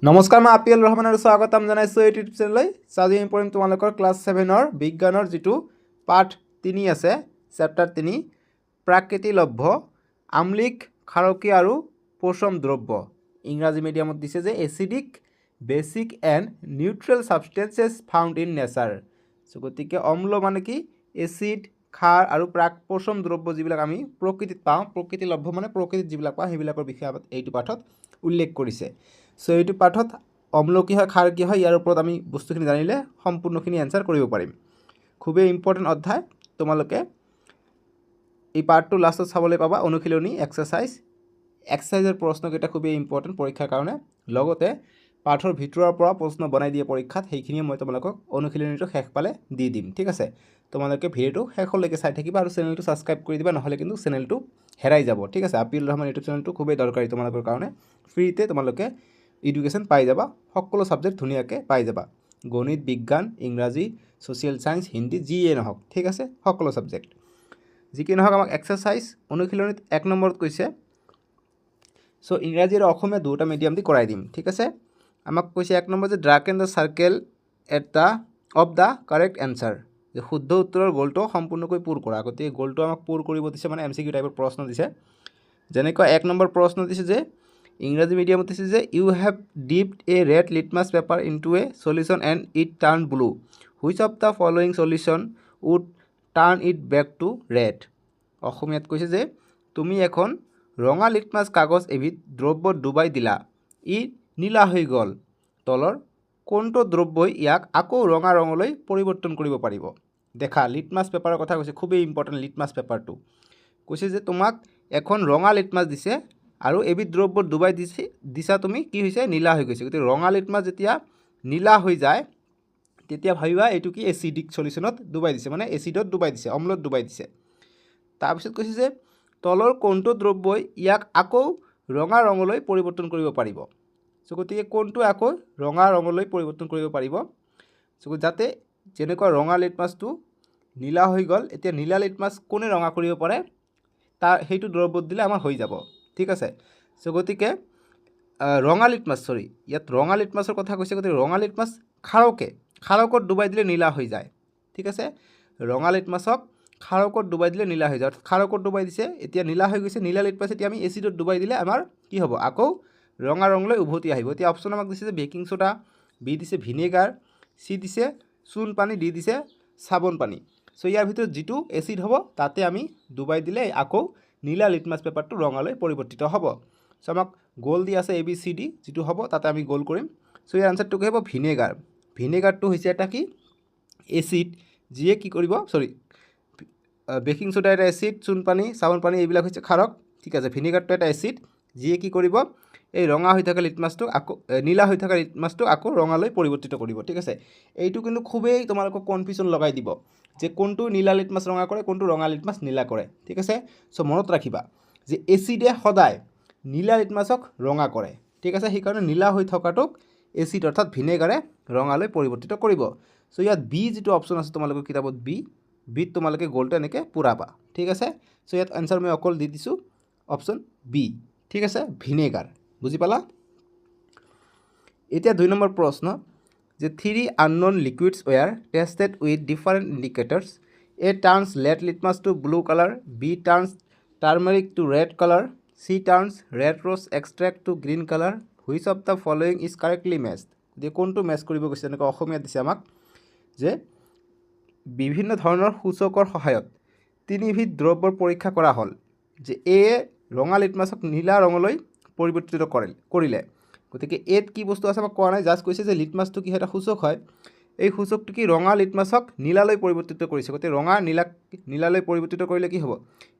নমস্কাৰ, মই আপিল ৰহমান আৰু স্বাগতম জনাইছোঁ ইউটিউব চেনেললৈ। আজি আমি পঢ়িম তোমালোকৰ ক্লাছ 7ৰ বিজ্ঞানৰ যিটো পাঠ 3 আছে, চেপ্টাৰ 3 প্ৰাকৃতিলভ্য আম্লিক, ক্ষাৰকীয় আৰু পচন দ্ৰব্য। ইংৰাজী মিডিয়ামত দিছে যে acidic, basic and neutral substances found in nature. গতিকে অম্ল মানে কি? এচিড, ক্ষাৰ আৰু পচন দ্ৰব্য যিবিলাক আমি প্ৰকৃতিত পাওঁ, প্ৰকৃতিলভ্য মানে প্ৰকৃতিত যিবিলাক পাওঁ সেইবিলাকৰ বিষয়ে এইটো পাঠত উল্লেখ কৰিছে। এইটো পাঠত অম্ল কি হয়, ক্ষাৰ কি হয়, ইয়াৰ ওপৰত আমি বস্তুখিনি জানিলে সম্পূৰ্ণখিনি এনচাৰ কৰিব পাৰিম। খুবেই ইম্পৰ্টেণ্ট অধ্যায়। তোমালোকে এই পাৰ্টটো লাষ্টত চাবলৈ পাবা। অনুশীলনী এক্সাৰচাইজৰ প্ৰশ্নকেইটা খুবেই ইম্পৰ্টেণ্ট পৰীক্ষাৰ কাৰণে। লগতে পাঠৰ ভিতৰৰ পৰা প্ৰশ্ন বনাই দিয়ে পৰীক্ষাত, সেইখিনিয়ে মই তোমালোকক অনুশীলনীটো শেষ পালে দি দিম। ঠিক আছে, তোমালোকে ভিডিঅ'টো শেষলৈকে চাই থাকিবা আৰু চেনেলটো ছাবস্ক্ৰাইব কৰি দিবা, নহ'লে কিন্তু চেনেলটো হেৰাই যাব। ঠিক আছে, আপিল ৰহমান ইউটিউব চেনেলটো খুবেই দৰকাৰী তোমালোকৰ কাৰণে। ফ্ৰীতে তোমালোকে এডুকেশ্যন পাই যাবা, সকলো ছাবজেক্ট ধুনীয়াকৈ পাই যাবা। গণিত, বিজ্ঞান, ইংৰাজী, ছ'চিয়েল ছায়েন্স, হিন্দী, যিয়ে নহওক। ঠিক আছে, সকলো ছাবজেক্ট যি কি নহওক। আমাক এক্সাৰচাইজ অনুশীলনীত 1 নম্বৰত কৈছে, ইংৰাজী আৰু অসমীয়া দুটা মিডিয়াম দি কৰাই দিম। ঠিক আছে, আমাক কৈছে 1 নম্বৰ যে drug and the circle of the correct answer, যে শুদ্ধ উত্তৰৰ গ'লটো সম্পূৰ্ণকৈ পূৰ কৰা। গতিকে গ'লটো আমাক পূৰ কৰিব দিছে, মানে MCQ টাইপৰ প্ৰশ্ন দিছে। যেনেকৈ 1 নম্বৰ প্ৰশ্ন দিছে যে ইংৰাজী মিডিয়ামত দিছে যে you have dipped a red litmus paper into a solution and it turn blue, which of the following solution would turn it back to red. অসমীয়াত কৈছে যে তুমি এখন ৰঙা লিটমাছ কাগজ এবিধ দ্ৰব্যত ডুবাই দিলা, ই নীলা হৈ গ'ল। তলৰ কোনটো দ্ৰব্যই ইয়াক আকৌ ৰঙা ৰঙলৈ পৰিৱৰ্তন কৰিব পাৰিব? দেখা, লিটমাছ পেপাৰৰ কথা কৈছে, খুবেই ইম্পৰ্টেণ্ট লিটমাছ পেপাৰটো। কৈছে যে তোমাক এখন ৰঙা লিটমাছ দিছে আৰু এবিধ দ্ৰব্যত ডুবাই দিছা তুমি, কি হৈছে? নীলা হৈ গৈছে। গতিকে ৰঙা লিটমাছ যেতিয়া নীলা হৈ যায় তেতিয়া ভাবিবা এইটো কি? এচিডিক সলিউশ্যনত ডুবাই দিছে, মানে এচিডত ডুবাই দিছে, অম্লত ডুবাই দিছে। তাৰপিছত কৈছে যে তলৰ কোনটো দ্ৰব্যই ইয়াক আকৌ ৰঙা ৰঙলৈ পৰিৱৰ্তন কৰিব পাৰিব? গতিকে কোনটো আকৌ ৰঙা ৰঙলৈ পৰিৱৰ্তন কৰিব পাৰিব? যাতে যেনেকুৱা ৰঙা লিটমাছটো নীলা হৈ গ'ল, এতিয়া নীলা লিটমাছ কোনে ৰঙা কৰিব পাৰে? সেইটো দ্ৰব্যত দিলে আমাৰ হৈ যাব। ঠিক আছে, গতিকে ৰঙা লিটমাছ, ইয়াত ৰঙা লিটমাছৰ কথা কৈছে। গতিকে ৰঙা লিটমাছ ক্ষাৰকত ডুবাই দিলে নীলা হৈ যায়। ঠিক আছে, ৰঙা লিটমাছক ক্ষাৰকত ডুবাই দিলে নীলা হৈ যায়। ক্ষাৰকত ডুবাই দিছে, এতিয়া নীলা হৈ গৈছে। নীলা লিটমাছ এতিয়া আমি এচিডত ডুবাই দিলে আমাৰ কি হ'ব? আকৌ ৰঙা ৰঙলৈ উভতি আহিব। এতিয়া অপশ্যন আমাক দিছে যে বেকিং ছ'ডা, বি দিছে ভিনেগাৰ, চি দিছে চূণ পানী, ডি দিছে চাবোন পানী। ইয়াৰ ভিতৰত যিটো এচিড হ'ব তাতে আমি ডুবাই দিলে আকৌ নীলা লিটমাছ পেপাৰটো ৰঙালৈ পৰিৱৰ্তিত হ'ব। আমাক গ'ল দি আছে ABCD, যিটো হ'ব তাতে আমি গ'ল কৰিম। ইয়াৰ আনচাৰটো কি হ'ব? ভিনেগাৰ। ভিনেগাৰটো হৈছে এটা কি? এচিড, যিয়ে কি কৰিব? বেকিং ছ'ডা এটা এচিড, চূণ পানী, চাবোন পানী এইবিলাক হৈছে ক্ষাৰক। ঠিক আছে, ভিনেগাৰটো এটা এচিড, যিয়ে কি কৰিব? এই ৰঙা হৈ থকা লিটমাছটোক আকৌ নীলা হৈ থকা লিটমাছটোক আকৌ ৰঙালৈ পৰিৱৰ্তিত কৰিব। ঠিক আছে, এইটো কিন্তু খুবেই তোমালোকক কনফিউজন লগাই দিব যে কোনটো নীলা লিটমাছ ৰঙা কৰে, কোনটো ৰঙা লিটমাছ নীলা কৰে। ঠিক আছে, মনত ৰাখিবা যে এচিডে সদায় নীলা লিটমাছক ৰঙা কৰে। ঠিক আছে, সেইকাৰণে নীলা হৈ থকাটোক এচিড অৰ্থাৎ ভিনেগাৰে ৰঙালৈ পৰিৱৰ্তিত কৰিব। ইয়াত বি যিটো অপশ্যন আছে তোমালোকৰ কিতাপত, বিত তোমালোকে গ'লটো এনেকৈ পূৰাবা। ঠিক আছে, ইয়াত এনচাৰ মই অকল দি দিছোঁ অপশ্যন বি। ঠিক আছে, ভিনেগাৰ। বুজি পালা? এতিয়া 2 নম্বৰ প্ৰশ্ন, যে 3 unknown liquids were tested with different indicators. A turns red litmus to blue color, B turns turmeric to red color, C turns red rose extract to green color. Which of the following is correctly matched? যে কোনটো match কৰিব গৈছে? এনেকৈ অসমীয়াত দিছে আমাক যে বিভিন্ন ধৰণৰ সূচকৰ সহায়ত 3বিধ দ্ৰব্যৰ পৰীক্ষা কৰা হ'ল, যে এ ৰঙা লিটমাছক নীলা ৰঙলৈ পৰিৱৰ্তিত কৰিলে। গতিকে এত কি বস্তু আছে আমাক কোৱা নাই, জাষ্ট কৈছে যে লিটমাছটো কি এটা সূচক হয়। এই সূচকটো কি? ৰঙা লিটমাছক নীলালৈ পৰিৱৰ্তিত কৰিছে। গতিকে ৰঙা নীলালৈ পৰিৱৰ্তিত কৰিলে কি হ'ব?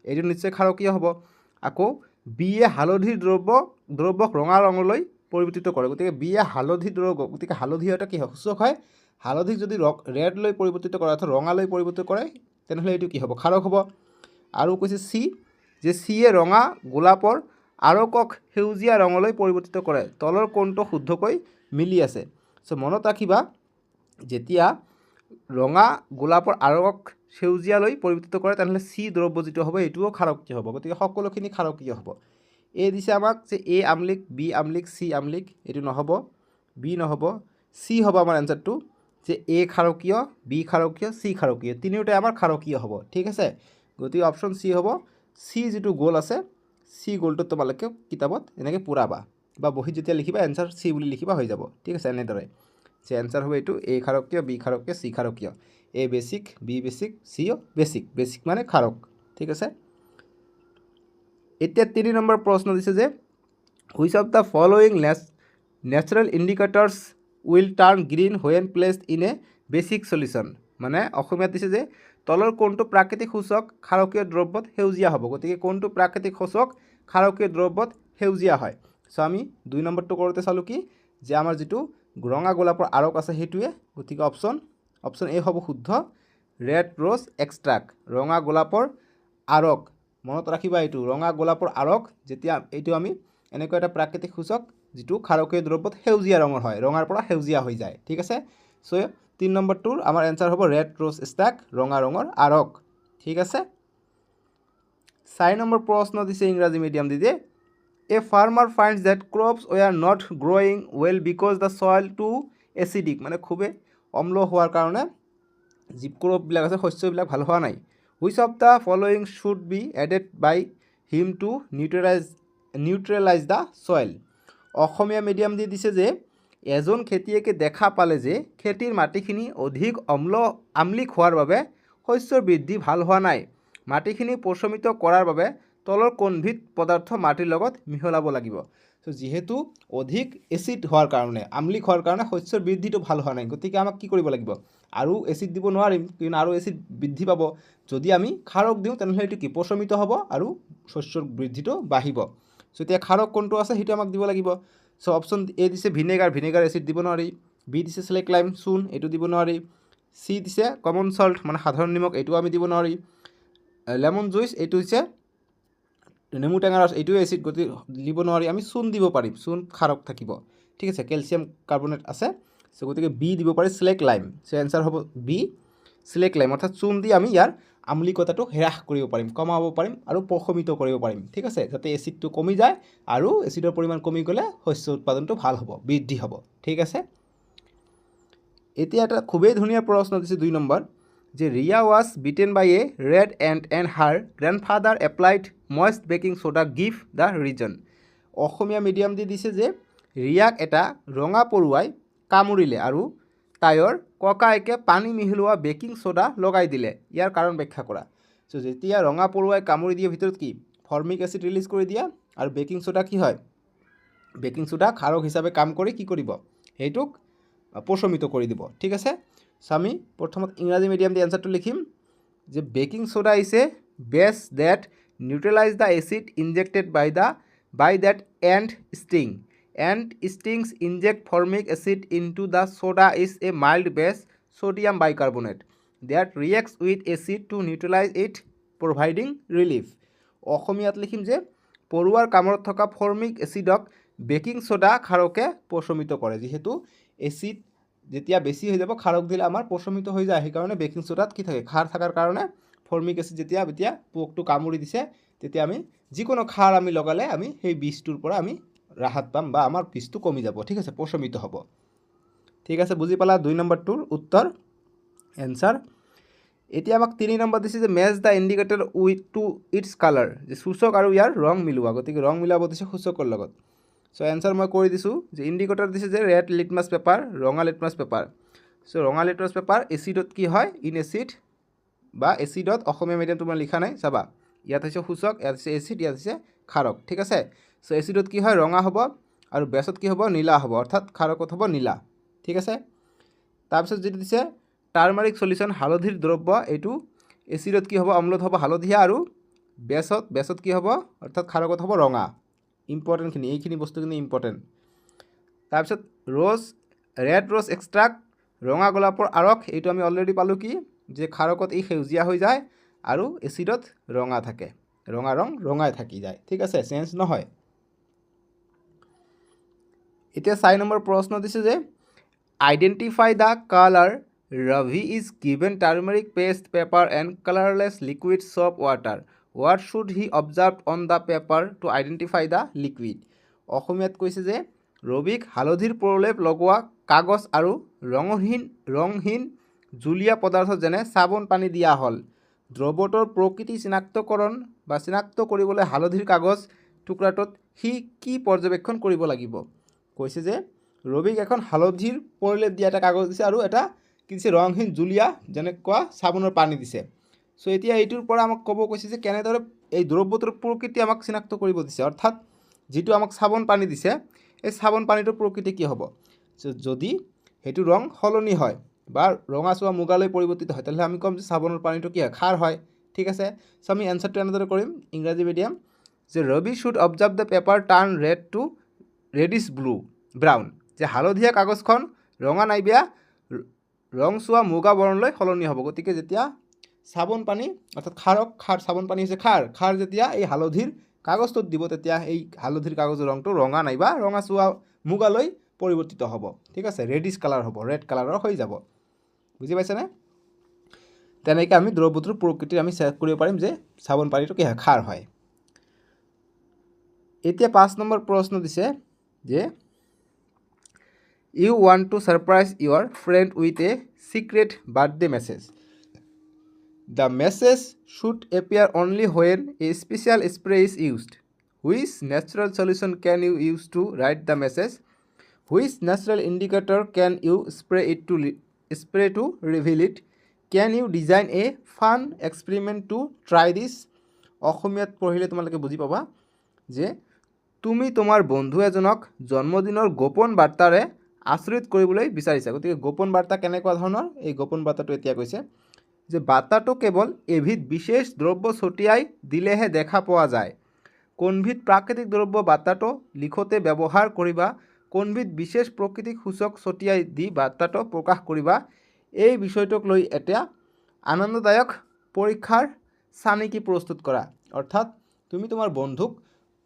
এইটো নিশ্চয় ক্ষাৰকীয় হ'ব। আকৌ বিয়ে হালধিৰ দ্ৰব্যক ৰঙা ৰঙলৈ পৰিৱৰ্তিত কৰে। গতিকে বিয়ে হালধি দ্ৰব্য, গতিকে হালধি এটা কি হয়? সূচক হয়। হালধিক যদি ৰেডলৈ পৰিৱৰ্তিত কৰে অৰ্থাৎ ৰঙালৈ পৰিৱৰ্তিত কৰে, তেনেহ'লে এইটো কি হ'ব? ক্ষাৰক হ'ব। আৰু কৈছে চি, যে চিয়ে ৰঙা গোলাপৰ আৰকক সেউজীয়া ৰঙলৈ পৰিৱৰ্তিত কৰে। তলৰ কোনটো শুদ্ধকৈ মিলি আছে? মনত ৰাখিবা, যেতিয়া ৰঙা গোলাপৰ আৰকক সেউজীয়ালৈ পৰিৱৰ্তিত কৰে তেনেহ'লে চি দ্ৰব্য যিটো হ'ব এইটোও ক্ষাৰকীয় হ'ব। গতিকে সকলোখিনি ক্ষাৰকীয় হ'ব। এ দিছে আমাক যে এ আমলিক, বি আমলিক, চি আমলিক, এইটো নহ'ব। বি নহ'ব, চি হ'ব আমাৰ এনচাৰটো, যে এ ক্ষাৰকীয়, বি ক্ষাৰকীয়, চি ক্ষাৰকীয়, তিনিওটাই আমাৰ ক্ষাৰকীয় হ'ব। ঠিক আছে, গতিকে অপশ্যন চি হ'ব। চি যিটো গ'ল আছে, চি গ'লটো তোমালোকে কিতাপত এনেকৈ পূৰাবা বা বহীত যেতিয়া লিখিবা এনচাৰ চি বুলি লিখিবা হৈ যাব। ঠিক আছে, এনেদৰে যে এনচাৰ হ'ব এইটো এ ক্ষাৰকীয়, বি ক্ষাৰকীয়, চি ক্ষাৰকীয়। এ বেছিক, বি বেছিক, চিও বেছিক। বেছিক মানে ক্ষাৰক। ঠিক আছে, এতিয়া 3 নম্বৰ প্ৰশ্ন দিছে যে which of the following natural ইণ্ডিকেটৰ্ছ will turn green when placed in a basic solution. মানে অসমীয়াত দিছে যে তলৰ কোনটো প্ৰাকৃতিক সূচক ক্ষাৰকীয় দ্ৰব্যত সেউজীয়া হ'ব। গতিকে কোনটো প্ৰাকৃতিক সূচক ক্ষাৰকীয় দ্ৰব্যত সেউজীয়া হয়। চ' আমি 2 নম্বৰটো কৰোঁতে চালোঁ কি যে আমাৰ যিটো ৰঙা গোলাপৰ আৰক আছে সেইটোৱে। গতিকে অপশ্যন এ হ'ব শুদ্ধ, ৰেড ৰ'জ এক্সট্ৰাক্ট, ৰঙা গোলাপৰ আৰক। মনত ৰাখিবা এইটো, ৰঙা গোলাপৰ আৰক যেতিয়া এইটো আমি এনেকুৱা এটা প্ৰাকৃতিক সূচক যিটো ক্ষাৰকীয় দ্ৰব্যত সেউজীয়া ৰঙৰ হয়, ৰঙাৰ পৰা সেউজীয়া হৈ যায়। ঠিক আছে, চ' 3 নম্বৰটোৰ আমাৰ এনচাৰ হ'ব ৰেড ৰ'জ এক্সট্ৰাক্ট, ৰঙা ৰঙৰ আৰক। ঠিক আছে, 4 নম্বৰ প্ৰশ্ন দিছে ইংৰাজী মিডিয়াম দি যে a farmer finds that crops were not growing well because the soil too acidic. মানে খুবেই অম্ল হোৱাৰ কাৰণে যি ক্ৰপবিলাক আছে, শস্যবিলাক ভাল হোৱা নাই। Which of the following should be added by him to neutralize the soil. অসমীয়া মিডিয়াম দি দিছে যে এজন খেতিয়কে দেখা পালে যে খেতিৰ মাটিখিনি অধিক আমলিক হোৱাৰ বাবে শস্যৰ বৃদ্ধি ভাল হোৱা নাই। মাটিখিনি প্ৰশমিত কৰাৰ বাবে তলৰ কোনবিধ পদাৰ্থ মাটিৰ লগত মিহলাব লাগিব। চ' যিহেতু অধিক এচিড হোৱাৰ কাৰণে, আমলিক হোৱাৰ কাৰণে শস্যৰ বৃদ্ধিটো ভাল হোৱা নাই, গতিকে আমাক কি কৰিব লাগিব, আৰু এচিড দিব নোৱাৰিম, কিন্তু আৰু এচিড বৃদ্ধি পাব। যদি আমি ক্ষাৰক দিওঁ তেনেহ'লে এইটো কি প্ৰশমিত হ'ব আৰু শস্যৰ বৃদ্ধিটো বাঢ়িব। চ' এতিয়া ক্ষাৰক কোনটো আছে সেইটো আমাক দিব লাগিব। চ' অপশ্যন এ দিছে ভিনেগাৰ এচিড দিব নোৱাৰি। বি দিছে স্লেক লাইম চূণ, এইটো দিব নোৱাৰি। চি দিছে কমন সল্ট মানে সাধাৰণ নিমখ, এইটো আমি দিব নোৱাৰি। লেমন জুইচ এইটো হৈছে নেমু টেঙাৰ ৰস, এইটোৱে এচিড, গতিকে দিব নোৱাৰি। আমি চূণ দিব পাৰিম, চূণ ক্ষাৰক থাকিব। ঠিক আছে, কেলছিয়াম কাৰ্বনেট আছে। চ' গতিকে বি দিব পাৰি স্লেক লাইম। চ' এনচাৰ হ'ব বি স্লেক লাইম, অৰ্থাৎ চূণ দি আমি ইয়াৰ আমলিকতাটো হ্ৰাস কৰিব পাৰিম, কমাব পাৰিম আৰু প্ৰশমিত কৰিব পাৰিম। ঠিক আছে, যাতে এচিডটো কমি যায় আৰু এচিডৰ পৰিমাণ কমি গ'লে শস্য উৎপাদনটো ভাল হ'ব, বৃদ্ধি হ'ব। ঠিক আছে, এতিয়া এটা খুবেই ধুনীয়া প্ৰশ্ন দিছে 2 নম্বৰ, যে Riya was bitten by a red ant her grandfather applied moist baking soda give the reason. অসমীয়া মিডিয়াম দি দিছে যে ৰিয়াক এটা ৰঙা পৰুৱাই কামুৰিলে আৰু তাইৰ ককায়েকে পানী মিহলোৱা বেকিং সোডা লগাই দিলে, ইয়াৰ কাৰণ ব্যাখ্যা কৰা। চ' যেতিয়া ৰঙা পৰুৱাই কামুৰি দিয়ে ভিতৰত কি ফৰ্মিক এচিড ৰিলিজ কৰি দিয়ে, আৰু বেকিং সোডা কি হয়, বেকিং সোডা ক্ষাৰক হিচাপে কাম কৰি কি কৰিব, সেইটোক প্ৰশমিত কৰি দিব। ঠিক আছে, চ' আমি প্ৰথমত ইংৰাজী মিডিয়াম দি এনচাৰটো লিখিম যে baking soda is a base that neutralize the acid injected by that ant stings inject formic acid into the soda is a mild base sodium bicarbonate that reacts with acid to neutralize it providing relief. অসমীয়াত লিখিম যে পৰুৱাৰ কামৰত থকা formic এচিডক baking soda ক্ষাৰকে প্ৰশমিত কৰে। যিহেতু acid যেতিয়া বেছি হৈ যাব, ক্ষাৰক দিলে আমাৰ প্ৰশমিত হৈ যায়, সেইকাৰণে বেকিং সোডাত কি থাকে, ক্ষাৰ থকাৰ কাৰণে ফৰ্মিক এচিড যেতিয়া পোকটো কামুৰি দিছে, তেতিয়া আমি যিকোনো ক্ষাৰ আমি লগালে আমি সেই বিষটোৰ পৰা আমি ৰাহত পাম বা আমাৰ বিষটো কমি যাব। ঠিক আছে, প্ৰশমিত হ'ব। ঠিক আছে, বুজি পালা 2 নম্বৰটোৰ উত্তৰ এনচাৰ। এতিয়া আমাক 3 নম্বৰ দিছে যে match the indicator with to its colour, যে সূচক আৰু ইয়াৰ ৰং মিলোৱা। গতিকে ৰং মিলাব দিছে সূচকৰ লগত। চ' এনচাৰ মই কৰি দিছোঁ যে ইণ্ডিকেটৰ দিছে যে ৰেড লিটমাছ পেপাৰ, ৰঙা লিটমাছ পেপাৰ। চ' ৰঙা লিটমাছ পেপাৰ এচিডত কি হয়, ইন এচিড বা এচিডত, অসমীয়া মিডিয়াম তোমাৰ লিখা নাই, চাবা ইয়াত হৈছে সূচক, ইয়াত হৈছে এচিড, ইয়াত হৈছে ক্ষাৰক। ঠিক আছে, চ' এচিডত কি হয় ৰঙা হ'ব আৰু বেছত কি হ'ব নীলা হ'ব, অৰ্থাৎ ক্ষাৰকত হ'ব নীলা। ঠিক আছে, তাৰপিছত যিটো দিছে টাৰ্মাৰিক সলিউশ্যন, হালধিৰ দ্ৰব্য, এইটো এচিডত কি হ'ব, অম্লত হ'ব হালধীয়া, আৰু বেছত কি হ'ব, অৰ্থাৎ ক্ষাৰকত হ'ব ৰঙা। ইম্পৰ্টেণ্টখিনি, এইখিনি বস্তুখিনি ইম্পৰ্টেণ্ট। তাৰপিছত ৰেড ৰ'জ এক্সট্ৰাক্ট, ৰঙা গোলাপৰ আৰক, এইটো আমি অলৰেডি পালোঁ কি যে ক্ষাৰকত ই সেউজীয়া হৈ যায় আৰু এচিডত ৰঙা থাকে, ৰঙা ৰং ৰঙাই থাকি যায়। ঠিক আছে, চেঞ্জ নহয়। এতিয়া 4 নম্বৰ প্ৰশ্ন দিছে যে identify the colour Ravi is given turmeric paste, paper and colorless liquid soap water. What should he observe on the paper to identify the liquid? অসমীয়াত কৈছে যে ৰবিক হালধিৰ প্ৰলেপ লগোৱা কাগজ আৰু ৰংহীন জুলীয়া পদাৰ্থ যেনে চাবোন পানী দিয়া হ'ল। দ্ৰৱটোৰ প্ৰকৃতি চিনাক্ত কৰিবলৈ হালধিৰ কাগজ টুকুৰাটোত সি কি পৰ্যবেক্ষণ কৰিব লাগিব? কৈছে যে ৰবিক এখন হালধিৰ প্ৰলেপ দিয়া এটা কাগজ দিছে আৰু এটা কি দিছে ৰংহীন জুলীয়া যেনেকুৱা চাবোনৰ পানী দিছে। চ' এতিয়া এইটোৰ পৰা আমাক ক'ব কৈছে যে কেনেদৰে এই দ্ৰব্যটোৰ প্ৰকৃতি আমাক চিনাক্ত কৰিব দিছে, অৰ্থাৎ যিটো আমাক চাবোন পানী দিছে এই চাবোন পানীটোৰ প্ৰকৃতি কি হ'ব। যদি সেইটো ৰং সলনি হয় বা ৰঙাচুৱা মুগালৈ পৰিৱৰ্তিত হয় তেতিয়াহ'লে আমি ক'ম যে চাবোনৰ পানীটো কি হয়, খাৰ হয়। ঠিক আছে, চ' আমি এনচাৰটো এনেদৰে কৰিম ইংৰাজী মিডিয়াম যে Rabi should observe the paper turn red to reddish brown, যে হালধীয়া কাগজখন ৰঙা নাইবিয়া ৰংচুৱা মুগা বৰণলৈ সলনি হ'ব। গতিকে যেতিয়া চাবোন পানী অৰ্থাৎ চাবোন পানী হৈছে খাৰ যেতিয়া এই হালধিৰ কাগজটোত দিব তেতিয়া এই হালধিৰ কাগজৰ ৰংটো ৰঙা নাইবা ৰঙাচুৱা মুগালৈ পৰিৱৰ্তিত হ'ব। ঠিক আছে, ৰেডিছ কালাৰ হ'ব, ৰেড কালাৰৰ হৈ যাব। বুজি পাইছেনে? তেনেকৈ আমি দ্ৰব্যটোৰ প্ৰকৃতি আমি চেক কৰিব পাৰিম যে চাবোন পানীটো কি হয়, খাৰ হয়। এতিয়া 5 নম্বৰ প্ৰশ্ন দিছে যে you want to surprise your friend with a secret birthday message. The message should appear only when a special spray is used. Which natural solution can you use to write the message? Which natural indicator can you spray to reveal it? Can you design a fun experiment to try this? অসমীয়াত পঢ়িলে তোমালোকে বুজি পাবা যে তুমি তোমাৰ বন্ধু এজনক জন্মদিনৰ গোপন বাৰ্তাৰে আচৰিত কৰিবলৈ বিচাৰিছা। গতিকে গোপন বাৰ্তা কেনেকুৱা ধৰণৰ, এই গোপন বাৰ্তাটো এতিয়া কৈছে যে বাৰ্তাটো কেৱল এবিধ বিশেষ দ্ৰব্য ছটিয়াই দিলেহে দেখা পোৱা যায়। কোনবিধ প্ৰাকৃতিক দ্ৰব্য বাৰ্তাটো লিখোঁতে ব্যৱহাৰ কৰিবা, কোনবিধ বিশেষ প্ৰকৃতিক সূচক ছটিয়াই দি বাৰ্তাটো প্ৰকাশ কৰিবা, এই বিষয়টোক লৈ এটা আনন্দদায়ক পৰীক্ষাৰ চানেকি প্ৰস্তুত কৰা। অৰ্থাৎ তুমি তোমাৰ বন্ধুক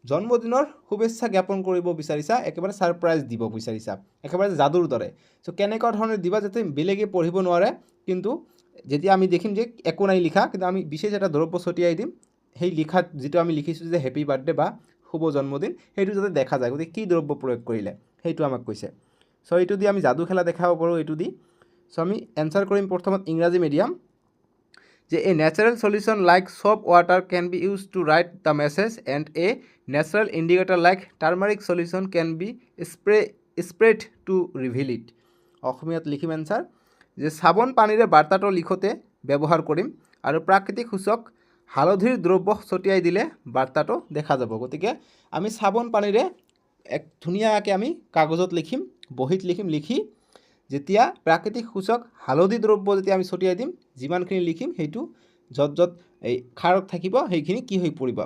জন্মদিনৰ শুভেচ্ছা জ্ঞাপন কৰিব বিচাৰিছা, একেবাৰে ছাৰপ্ৰাইজ দিব বিচাৰিছা, একেবাৰে যাদুৰ দৰে। চ' কেনেকুৱা ধৰণে দিবা যাতে বেলেগে পঢ়িব নোৱাৰে, কিন্তু যেতিয়া আমি দেখিম যে একো নাই লিখা কিন্তু আমি বিশেষ এটা দ্ৰব্য ছটিয়াই দিম, সেই লিখাত যিটো আমি লিখিছোঁ যে হেপী বাৰ্থডে বা শুভ জন্মদিন, সেইটো যাতে দেখা যায়। গতিকে কি দ্ৰব্য প্ৰয়োগ কৰিলে সেইটো আমাক কৈছে। চ' এইটো দি আমি যাদু খেলা দেখাব পাৰোঁ এইটো দি। চ' আমি এনচাৰ কৰিম প্ৰথমত ইংৰাজী মিডিয়াম যে a natural solution like soap water can be use to write the message and a natural indicator like turmeric solution can be spread to reveal it. অসমীয়াত লিখিম এনচাৰ যে চাবোন পানীৰে বাৰ্তাটো লিখোঁতে ব্যৱহাৰ কৰিম আৰু প্ৰাকৃতিক সূচক হালধিৰ দ্ৰব্য ছটিয়াই দিলে বাৰ্তাটো দেখা যাব। গতিকে আমি চাবোন পানীৰে এক ধুনীয়াকৈ আমি কাগজত লিখিম, বহীত লিখিম, লিখি যেতিয়া প্ৰাকৃতিক সূচক হালধি দ্ৰব্য যেতিয়া আমি ছটিয়াই দিম, যিমানখিনি লিখিম সেইটো য'ত এই খাৰত থাকিব সেইখিনি কি হৈ পৰিব,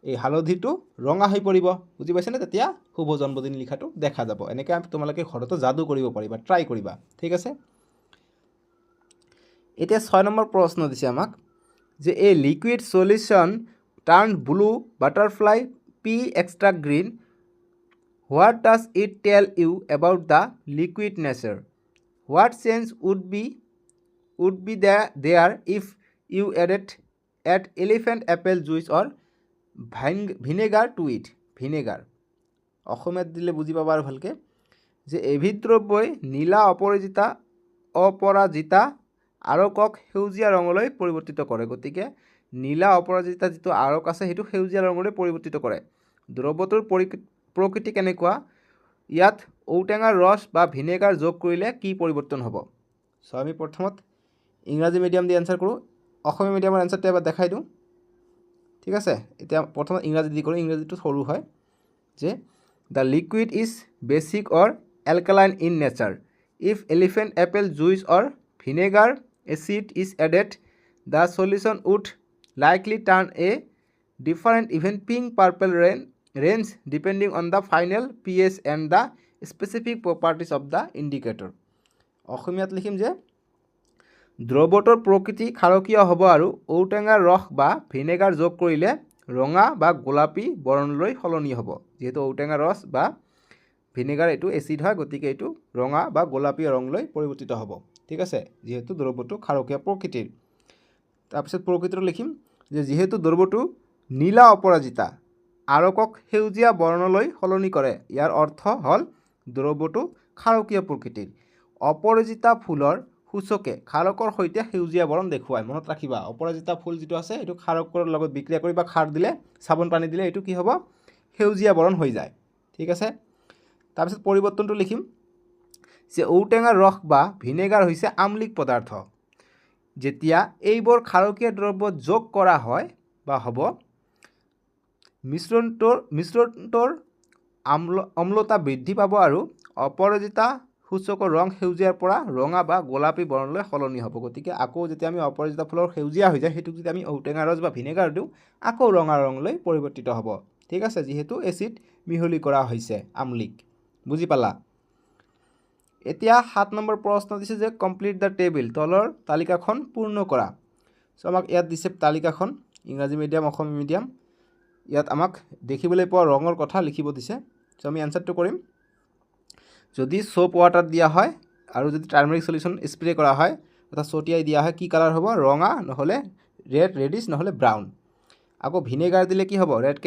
এই হালধিটো ৰঙা হৈ পৰিব। বুজি পাইছেনে? তেতিয়া শুভ জন্মদিন লিখাটো দেখা যাব। এনেকৈ তোমালোকে ঘৰতো যাদু কৰিব পাৰিবা, ট্ৰাই কৰিবা। ঠিক আছে, এতিয়া 6 নম্বৰ প্ৰশ্ন দিছে আমাক যে a liquid solution turn blue butterfly pea extract green, what does it tell you about the liquid nature? What change would be there if you add elephant apple juice or vinegar to it? Vinegar অসমীয়াত দিলে বুজি পাবা আৰু ভালকৈ যে এবিধ দ্ৰব্যই নীলা অপৰাজিতা আৰকক সেউজীয়া ৰঙলৈ পৰিৱৰ্তিত কৰে। গতিকে নীলা অপৰাজিতা যিটো আৰক আছে সেইটো সেউজীয়া ৰঙলৈ পৰিৱৰ্তিত কৰে। দ্ৰব্যটোৰ প্ৰকৃতি কেনেকুৱা? ইয়াত ঔটেঙাৰ ৰস বা ভিনেগাৰ যোগ কৰিলে কি পৰিৱৰ্তন হ'ব? চ' আমি প্ৰথমত ইংৰাজী মিডিয়াম দি এনচাৰ কৰোঁ, অসমীয়া মিডিয়ামৰ এনচাৰটো এবাৰ দেখাই দিওঁ। ঠিক আছে, এতিয়া প্ৰথমত ইংৰাজী দি কৰোঁ, ইংৰাজীটো সৰু হয় যে the liquid is basic or alkaline in nature. If elephant apple juice or vinegar acid is added, the solution would likely turn a different, even pink purple range depending on the final pH and the specific properties of the indicator. অসমীয়াত লিখিম যে দ্ৰৱটোৰ প্ৰকৃতি ক্ষাৰকীয় হ'ব আৰু ঔটেঙাৰ ৰস বা vinegar যোগ কৰিলে ৰঙা বা গোলাপী বৰণলৈ সলনি হ'ব। যিহেতু ঔটেঙাৰ ৰস বা ভিনেগাৰ এইটো এচিড হয়, গতিকে এইটো ৰঙা বা গোলাপী ৰঙলৈ পৰিৱৰ্তিত হ'ব। ঠিক আছে, যিহেতু দ্ৰব্যটো ক্ষাৰকীয় প্ৰকৃতিৰ। তাৰপিছত প্ৰকৃতিটো লিখিম যে যিহেতু দ্ৰব্যটো নীলা অপৰাজিতা আৰকক সেউজীয়া বৰ্ণলৈ সলনি কৰে, ইয়াৰ অৰ্থ হ'ল দ্ৰব্যটো ক্ষাৰকীয় প্ৰকৃতিৰ অপৰাজিতা ফুলৰ সূচকে ক্ষাৰকৰ সৈতে সেউজীয়া বৰণ দেখুৱায় মনত ৰাখিবা অপৰাজিতা ফুল যিটো আছে এইটো ক্ষাৰকৰ লগত বিক্ৰিয়া কৰি বা খাৰ দিলে চাবোন পানী দিলে এইটো কি হ'ব সেউজীয়া বৰণ হৈ যায় ঠিক আছে তাৰপিছত পৰিৱৰ্তনটো লিখিম যে ঔটেঙাৰ ৰস বা ভিনেগাৰ হৈছে আম্লিক পদাৰ্থ যেতিয়া এইবোৰ ক্ষাৰকীয় দ্ৰব্য যোগ কৰা হয় বা হ'ব মিশ্ৰণটোৰ অম্লতা বৃদ্ধি পাব আৰু অপৰাজিতা সূচকৰ ৰং সেউজীয়াৰ পৰা ৰঙা বা গোলাপী বৰণলৈ সলনি হ'ব গতিকে আকৌ যেতিয়া আমি অপৰাজিতা ফুলৰ সেউজীয়া হৈ যায় সেইটোক যদি আমি ঔটেঙা ৰস বা ভিনেগাৰ দিওঁ আকৌ ৰঙা ৰঙলৈ পৰিৱৰ্তিত হ'ব ঠিক আছে যিহেতু এচিড মিহলি কৰা হৈছে আমলিক বুজি পালা এতিয়া 7 নম্বৰ প্ৰশ্ন দিছে যে কমপ্লিট দ্য টেবল তলৰ তালিকাখন পূৰ্ণ কৰা সো আমাক ইয়াত দিছে তালিকাখন ইংৰাজী মিডিয়াম অসমীয়া মিডিয়াম ইয়াত আমাক দেখিবলৈ পোৱা ৰঙৰ কথা লিখিব দিছে সো আমি আনসাৰটো কৰিম যদি সোপ ওয়াটাৰ দিয়া হয় আৰু যদি টাৰ্মাৰিক সলিউশন স্প্ৰে কৰা হয় অৰ্থাৎ ছটিয়াই দিয়া হয় কি কালাৰ হ'ব ৰঙা নহলে রেডিশ নহলে ব্রাউন আকৌ ভিনেগার দিলে কি হ'ব রেড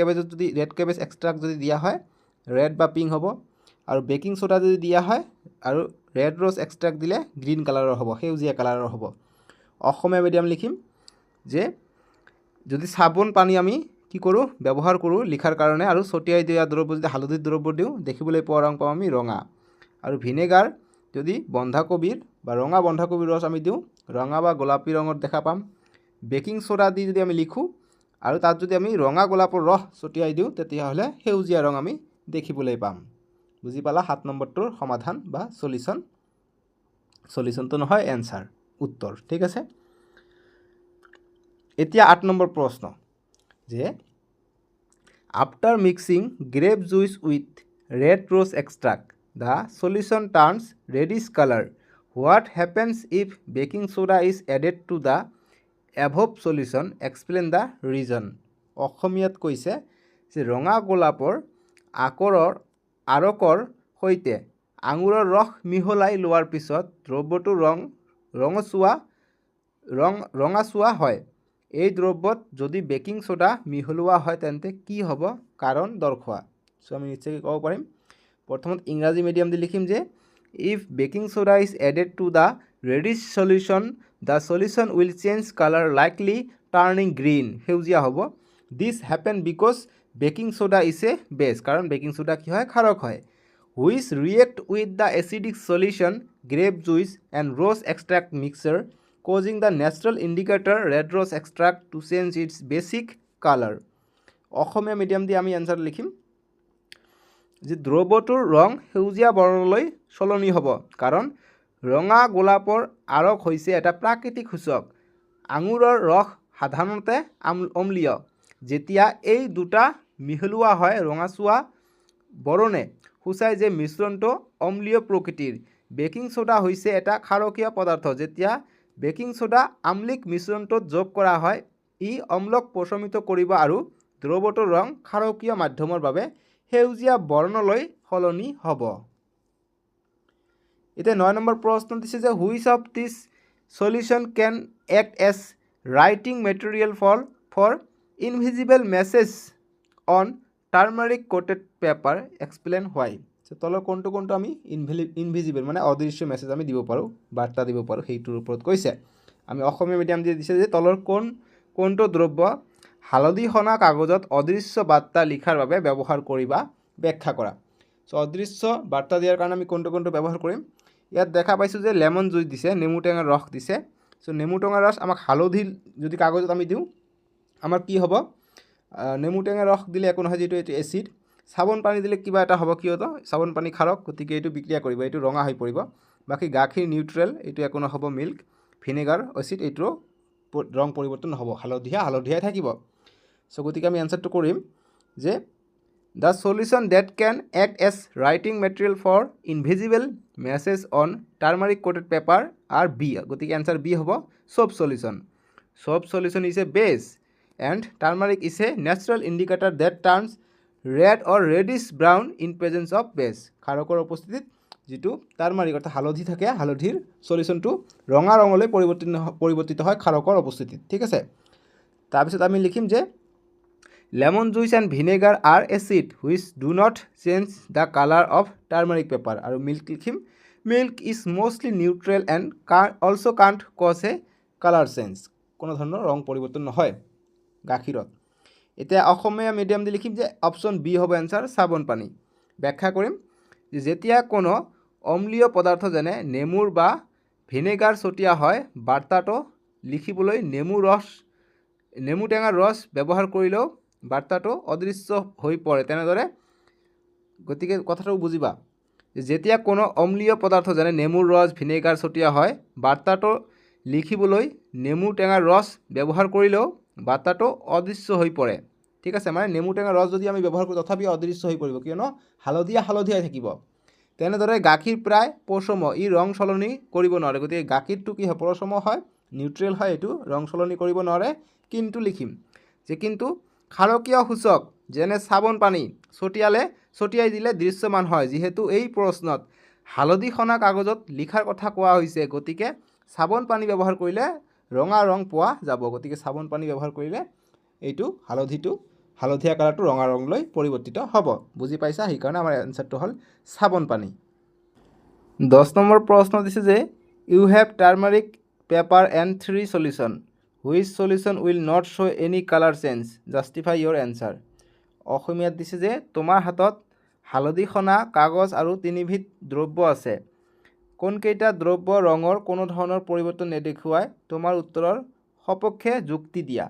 কেবেজ এক্সট্রাক্ট যদি দিয়া হয় রেড বা পিঙ্ক হ'ব আৰু বেকিং সোডা যদি দিয়া হয় আৰু ৰেড ৰোজ এক্সট্ৰাক্ট দিলে গ্ৰীণ কালাৰৰ হ'ব সেউজীয়া কালাৰৰ হ'ব অসমীয়া মিডিয়াম লিখিম যে যদি সাবন পানী আমি কি কৰোঁ ব্যৱহাৰ কৰোঁ লিখাৰ কাৰণে আৰু ছটিয়াই দিয়া দ্ৰব্য যদি হালধিৰ দ্ৰব্য দিওঁ দেখিবলৈ পোৱা ৰং পাম আমি ৰঙা আৰু ভিনেগাৰ যদি বন্ধাকবিৰ বা ৰঙা বন্ধাকবিৰ ৰস আমি দিওঁ ৰঙা বা গোলাপী ৰঙৰ দেখা পাম বেকিং সোডা দি যদি আমি লিখোঁ আৰু তাত যদি আমি ৰঙা গোলাপৰ ৰস ছটিয়াই দিওঁ তেতিয়াহ'লে সেউজীয়া ৰং আমি দেখিবলৈ পাম বুজি পালা 7 নম্বৰটোৰ সমাধান বা সলিউশনটো নহয় এনসাৰ উত্তৰ ঠিক আছে এতিয়া 8 নম্বৰ প্ৰশ্ন যে after mixing grab juice with red rose extract the solution turns reddish color what happens if baking soda is added to the above solution explain the reason অসমীয়াত কৈছে যে ৰঙা গোলাপৰ আৰকৰ সৈতে আঙুৰৰ ৰস মিহলাই লোৱাৰ পিছত দ্ৰব্যটো ৰঙাচুৱা হয় এই দ্ৰব্যত যদি বেকিং সোডা মিহলোৱা হয় তেন্তে কি হ'ব কাৰণ দৰ্শোৱা সো আমি নিশ্চয় ক'ব পাৰিম প্ৰথমত ইংৰাজী মিডিয়াম দি লিখিম যে if baking soda is added to the reddish solution the solution will change colour likely turning green সেউজীয়া হ'ব this happen because baking soda is a base কাৰণ বেকিং সোডা কি হয় ক্ষাৰক হয় which react with the acidic solution grape juice and rose extract mixture causing the natural indicator red rose extract to change its basic color Asomiya medium দি আমি answer লিখিম যে দ্ৰব্যটোৰ ৰং সেউজীয়া বৰ্ণলৈ সলনি হ'ব কাৰণ ৰঙা গোলাপৰ আৰক হৈছে এটা প্ৰাকৃতিক সূচক আঙুৰৰ ৰস সাধাৰণতে অম্লীয় যেতিয়া এই দুটা মিহলোৱা হয় ৰঙাচুৱা বৰণে সূচায় যে মিশ্ৰণটো অম্লীয় প্ৰকৃতিৰ বেকিং সোডা হৈছে এটা ক্ষাৰকীয় পদাৰ্থ যেতিয়া বেকিং সোডা আমলিক মিশ্ৰণটোত যোগ কৰা হয় ই অম্লক প্ৰশমিত কৰিব আৰু দ্ৰব্যটোৰ ৰং ক্ষাৰকীয় মাধ্যমৰ বাবে সেউজীয়া বৰ্ণলৈ সলনি হ'ব এতিয়া 9 নম্বৰ প্ৰশ্ন দিছে যে which of this solution can act as writing material for invisible message on turmeric coated paper explain why তলৰ কোনটো আমি ইনভিজিবল মানে অদৃশ্য মেছেজ আমি দিব পাৰোঁ বাৰ্তা দিব পাৰোঁ সেইটোৰ ওপৰত কৈছে আমি অসমীয়া মিডিয়াম দিয়ে দিছে যে তলৰ কোনটো দ্ৰব্য হালধি সনা কাগজত অদৃশ্য বাৰ্তা লিখাৰ বাবে ব্যৱহাৰ কৰিবা ব্যাখ্যা কৰা সো অদৃশ্য বাৰ্তা দিয়াৰ কাৰণে আমি কোনটো ব্যৱহাৰ কৰিম ইয়াত দেখা পাইছোঁ যে লেমন জুইচ দিছে নেমু টেঙাৰ ৰস দিছে সো নেমু টেঙাৰ ৰস আমাক হালধি যদি কাগজত আমি দিওঁ আমাৰ কি হ'ব নেমু টেঙাৰ ৰস দিলে একো নহয় যেটো এটো এসিড সাবন পানী দিলে কিবা এটা হ'ব কিয়তো সাবন পানী খাৰক গতিকে এইটো বিক্ৰিয়া কৰিব এইটো ৰঙা হৈ পৰিব বাকি গাখীৰ নিউট্ৰেল এইটো একো নহ'ব মিল্ক ভিনেগাৰ এসিড এইটো ৰং পৰিৱৰ্তন নহ'ব হালধীয়া থাকিব সো গতিকে আমি আনসাৰটো কৰিম যে the solution that can act as writing material for invisible message on turmeric coated paper are B গতিকে আনসাৰ বি হ'ব soap solution is a base and turmeric is a natural indicator that turns red or reddish brown in presence of base ক্ষাৰকৰ উপস্থিতিত যেটো টাৰ্মাৰিক অৰ্থাৎ হালধি থাকে হালধিৰ সলিউশনটো ৰঙা ৰঙলৈ পৰিৱৰ্তিত হয় ক্ষাৰকৰ উপস্থিতিত ঠিক আছে তাৰপিছত আমি লিখিম যে lemon juice and vinegar are acid which do not change the colour of turmeric paper. আৰু মিল্ক লিখিম, milk is mostly neutral and also' can't cause a colour change. কোনো ধৰণৰ ৰং পৰিৱৰ্তন নহয় গাখীৰত। এতিয়া অসমীয়া মিডিয়াম দি লিখিম যে অপশ্যন বি হ'ব এনচাৰ, চাবোন পানী। ব্যাখ্যা কৰিম, যেতিয়া কোনো অম্লীয় পদাৰ্থ যেনে নেমুৰ বা ভিনেগাৰ ছটিয়া হয়, বাৰ্তাটো লিখিবলৈ নেমু টেঙাৰ ৰস ব্যৱহাৰ কৰিলেও বাৰ্তাটো অদৃশ্য হৈ পৰে। তেনেদৰে গতিকে কথাটো বুজিবা, যেতিয়া কোনো অম্লীয় পদাৰ্থ যেনে নেমুৰ ৰস ভিনেগাৰ ছটিয়া হয়, বাৰ্তাটো লিখিবলৈ নেমু টেঙাৰ ৰস ব্যৱহাৰ কৰিলেও বাৰ্তাটো অদৃশ্য হৈ পৰে। ঠিক আছে, মানে নেমু টেঙাৰ ৰস যদি আমি ব্যৱহাৰ কৰোঁ তথাপিও অদৃশ্য হৈ পৰিব, কিয়নো হালধীয়া থাকিব। তেনেদৰে গাখীৰ প্ৰায় পৌষম, ই ৰং সলনি কৰিব নোৱাৰে। গতিকে গাখীৰটো কি হয়, পৌষম হয়, নিউট্ৰেল হয়, এইটো ৰং সলনি কৰিব নোৱাৰে। কিন্তু লিখিম যে কিন্তু ক্ষাৰকীয় সূচক যেনে চাবোন পানী ছটিয়াই দিলে দৃশ্যমান হয়। যিহেতু এই প্ৰশ্নত হালধি সনা কাগজত লিখাৰ কথা কোৱা হৈছে, গতিকে চাবোন পানী ব্যৱহাৰ কৰিলে ৰঙা ৰং পোৱা যাব। গতিকে চাবোন পানী ব্যৱহাৰ কৰিলে এইটো হালধীয়া কালাৰটো ৰঙা ৰংলৈ পৰিৱৰ্তিত হ'ব। বুজি পাইছা? সেইকাৰণে আমাৰ এনচাৰটো হ'ল চাবোন পানী। 10 নম্বৰ প্ৰশ্ন দিছে যে you have turmeric paper and 3 solution, which solution will not show' any colour change, justify your answer. অসমীয়াত দিছে যে তোমাৰ হাতত হালধি সনা কাগজ আৰু 3বিধ দ্ৰব্য আছে, কোনকেইটা দ্ৰব্য ৰঙৰ কোনো ধৰণৰ পৰিৱৰ্তন নেদেখুৱাই তোমাৰ উত্তৰৰ সপক্ষে যুক্তি দিয়া।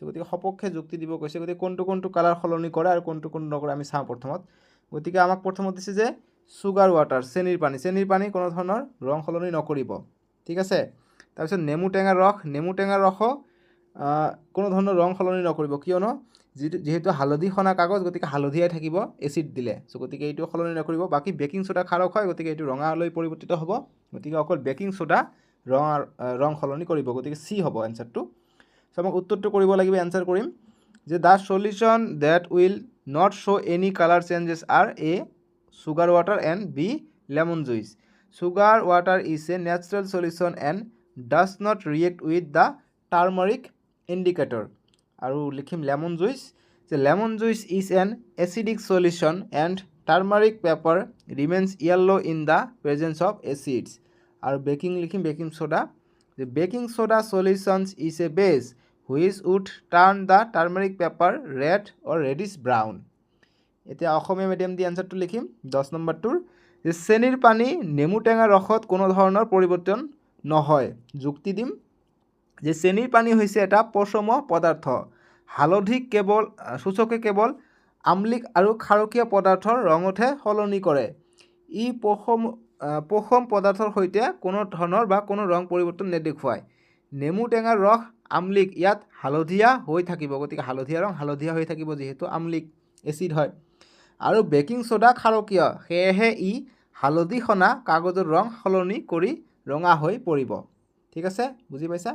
গতিকে সপক্ষে যুক্তি দিব কৈছে। গতিকে কোনটো কালাৰ সলনি কৰে আৰু কোনটো নকৰে আমি চাওঁ প্ৰথমত। গতিকে আমাক প্ৰথমত দিছে যে চুগাৰ ৱাটাৰ, চেনিৰ পানী কোনো ধৰণৰ ৰং সলনি নকৰিব। ঠিক আছে। তাৰপিছত নেমু টেঙাৰ ৰসো কোনো ধৰণৰ ৰং সলনি নকৰিব, কিয়নো যিহেতু হালধি সনা কাগজ, গতিকে হালধীয়াই থাকিব এচিড দিলে। গতিকে এইটো সলনি নকৰিব। বাকী বেকিং ছ'ডা খাৰক হয়, গতিকে এইটো ৰঙালৈ পৰিৱৰ্তিত হ'ব। গতিকে অকল বেকিং ছ'ডা ৰং সলনি কৰিব। গতিকে চি হ'ব এনচাৰটো। চ' আমাক উত্তৰটো কৰিব লাগিব, এনচাৰ কৰিম যে the solution that will not show' any colour changes are a sugar water and B lemon juice. Sugar water is a natural solution and does not react with the turmeric indicator. আৰু লিখিম lemon juice, যে lemon juice is an acidic solution and turmeric pepper remains yellow in the presence of acids. আৰু লিখিম baking soda, যে baking soda solutions is a base which would turn the turmeric pepper red or reddish brown. এতিয়া অসমীয়া medium দি এনচাৰটো লিখিম 10 নম্বৰটোৰ, যে চেনিৰ পানী নেমু টেঙা ৰসত কোনো ধৰণৰ পৰিৱৰ্তন নহয়। যুক্তি দিম যে চেনিৰ পানী হৈছে এটা পৌষম পদাৰ্থ, হালধি সূচকে কেৱল আম্লিক আৰু ক্ষাৰকীয় পদাৰ্থৰ ৰঙতহে সলনি কৰে। ই পৌষম পদাৰ্থৰ সৈতে কোনো ধৰণৰ বা কোনো ৰং পৰিৱৰ্তন নেদেখুৱায়। নেমু টেঙাৰ ৰস আম্লিক, ইয়াত হালধীয়া হৈ থাকিব। গতিকে হালধীয়া হৈ থাকিব, যিহেতু আম্লিক এচিড হয়। আৰু বেকিং ছ'ডা ক্ষাৰকীয়, সেয়েহে ই হালধি সনা কাগজৰ ৰং সলনি কৰি ৰঙা হৈ পৰিব। ঠিক আছে, বুজি পাইছা?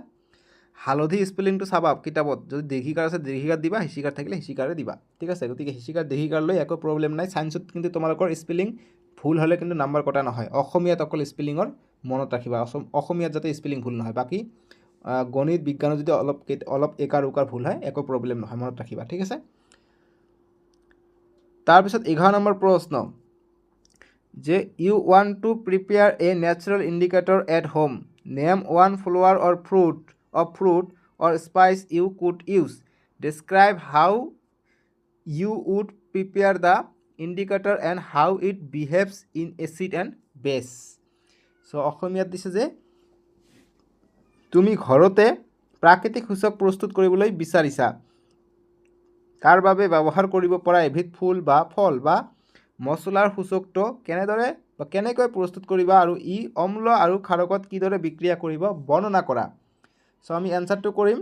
হালধি স্পেলিংটো চাবা কিতাপত, যদি দীৰ্ঘিকাৰ আছে দীৰ্ঘিকাৰ দিবা, হিচিকাৰ থাকিলে হিচিকাৰে দিবা। ঠিক আছে, গতিকে হিচিকাৰ দীৰ্ঘিকাৰ লৈ একো প্ৰব্লেম নাই। ছায়েন্সত কিন্তু তোমালোকৰ স্পেলিং ভুল হ'লে কিন্তু নাম্বাৰ কটা নহয়। অসমীয়াত অকল স্পেলিঙৰ মনত ৰাখিবা, অসমীয়াত যাতে স্পেলিং ভুল নহয়। বাকী গণিত বিজ্ঞানত যদি অলপ একাৰ উকাৰ ভুল হয় একো প্ৰব্লেম নহয়, মনত ৰাখিবা। ঠিক আছে। তাৰপিছত 11 নম্বৰ প্ৰশ্ন, যে you want to prepare a natural indicator at home, name one flower or fruit or spice you could use, describe how you would prepare the indicator and how it behaves in acid and base. So' অসমীয়াত দিছে যে তুমি ঘৰতে প্ৰাকৃতিক সূচক প্ৰস্তুত কৰিবলৈ বিচাৰিছা, তাৰ বাবে ব্যৱহাৰ কৰিব পৰা এবিধ ফুল বা ফল বা মছলাৰ সূচকটো কেনেকৈ প্ৰস্তুত কৰিবা আৰু ই অম্ল আৰু ক্ষাৰকত কিদৰে বিক্ৰিয়া কৰিব বৰ্ণনা কৰা। চ' আমি এনচাৰটো কৰিম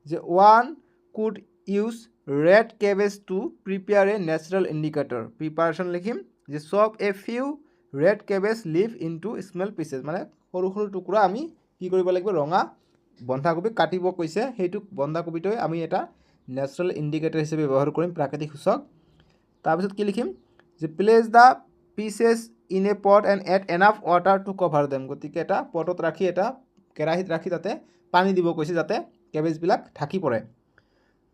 যে one could use red cabbage to prepare a natural indicator. Preparation লিখিম যে chop a few red cabbage leave into small pieces, মানে সৰু সৰু টুকুৰা আমি কি কৰিব লাগিব, ৰঙা বন্ধাকবি কাটিব কৈছে, সেইটো বন্ধাকবিটোৱে আমি এটা নেচাৰেল ইণ্ডিকেটৰ হিচাপে ব্যৱহাৰ কৰিম, প্ৰাকৃতিক সূচক। তাৰপিছত কি লিখিম যে place the pieces in a pot and add enough water to cover them. গতিকে এটা পটত কেৰাহীত ৰাখি তাতে পানী দিব কৈছে, যাতে কেবেজবিলাক ঢাকি পৰে।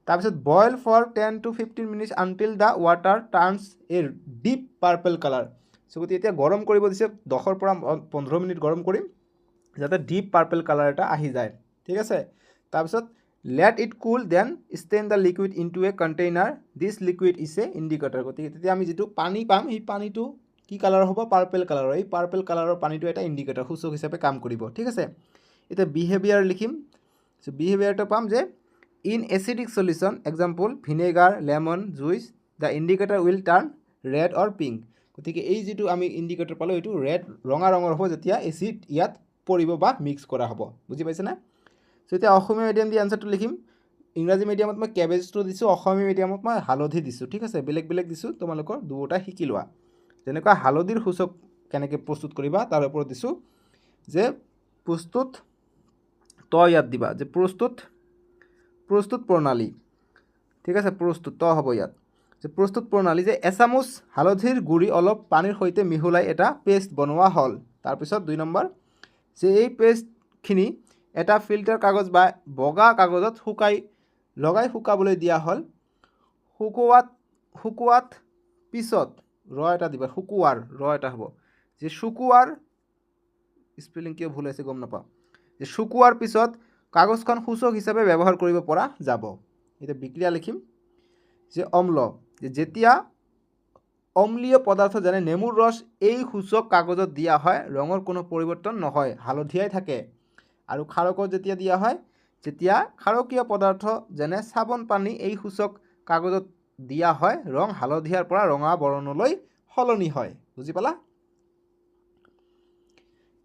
তাৰপিছত boil for 10 to 15 minutes until the water turns a deep purple colour. So' গতিকে এতিয়া গৰম কৰিব দিছে 10 পৰা 15 মিনিট গৰম কৰিম যাতে ডিপ পাৰ্পল কালাৰ এটা আহি যায়, ঠিক আছে। তাৰপিছত let it cool then strain the liquid into a container, this liquid is a indicator. গতিকে তেতিয়া আমি যিটো পানী পাম সেই পানীটো কি কালাৰ হ'ব, পাৰ্পল কালাৰৰ। এই পাৰ্পল কালাৰৰ পানীটো এটা ইণ্ডিকেটৰ, সূচক হিচাপে কাম কৰিব, ঠিক আছে। এতিয়া বিহেভিয়াৰ লিখিম। চ' বিহেভিয়াৰটো পাম যে in acidic solution example vinegar, lemon juice, the indicator will turn red or pink. গতিকে এই যিটো আমি ইণ্ডিকেটৰ পালোঁ এইটো ৰেড ৰঙা ৰঙৰ হ'ব যেতিয়া এচিড ইয়াত পৰিব বা মিক্স কৰা হ'ব, বুজি পাইছেনে? চ' এতিয়া অসমীয়া মিডিয়াম দি এনচাৰটো লিখিম। ইংৰাজী মিডিয়ামত মই কেবেজটো দিছোঁ, অসমীয়া মিডিয়ামত মই হালধি দিছোঁ, ঠিক আছে। বেলেগ বেলেগ দিছোঁ, তোমালোকৰ দুয়োটা শিকি লোৱা। যেনেকুৱা হালধিৰ সূচক কেনেকৈ প্ৰস্তুত কৰিবা তাৰ ওপৰত দিছোঁ যে প্ৰস্তুত ইয়াত দিবা যে প্ৰস্তুত প্ৰণালী, ঠিক আছে। প্ৰস্তুত হ'ব ইয়াত যে প্ৰস্তুত প্ৰণালী যে এচামুচ হালধিৰ গুড়ি অলপ পানীৰ সৈতে মিহলাই এটা পেষ্ট বনোৱা হ'ল। তাৰপিছত 2 নম্বৰ যে এই পেষ্টখিনি এটা ফিল্টাৰ কাগজ বা বগা কাগজত লগাই শুকাবলৈ দিয়া হ'ল। শুকোৱাত পিছত এটা দিবা, শুকোৱাৰ এটা হ'ব যে শুকোৱাৰ স্পেলিং কিয় ভুল আছে গম নাপাওঁ, যে শুকোৱাৰ পিছত কাগজখন সূচক হিচাপে ব্যৱহাৰ কৰিব পৰা যাব। এতিয়া বিক্ৰিয়া লিখিম যে অম্ল, যে যেতিয়া অম্লীয় পদাৰ্থ যেনে নেমুৰ ৰস এই সূচক কাগজত দিয়া হয় ৰঙৰ কোনো পৰিৱৰ্তন নহয়, হালধীয়াই থাকে। আৰু ক্ষাৰকত যেতিয়া দিয়া হয়, যেতিয়া ক্ষাৰকীয় পদাৰ্থ যেনে চাবোন পানী এই সূচক কাগজত দিয়া হয় ৰং হালধীয়াৰ পৰা ৰঙা বৰণলৈ সলনি হয়, বুজি পালা?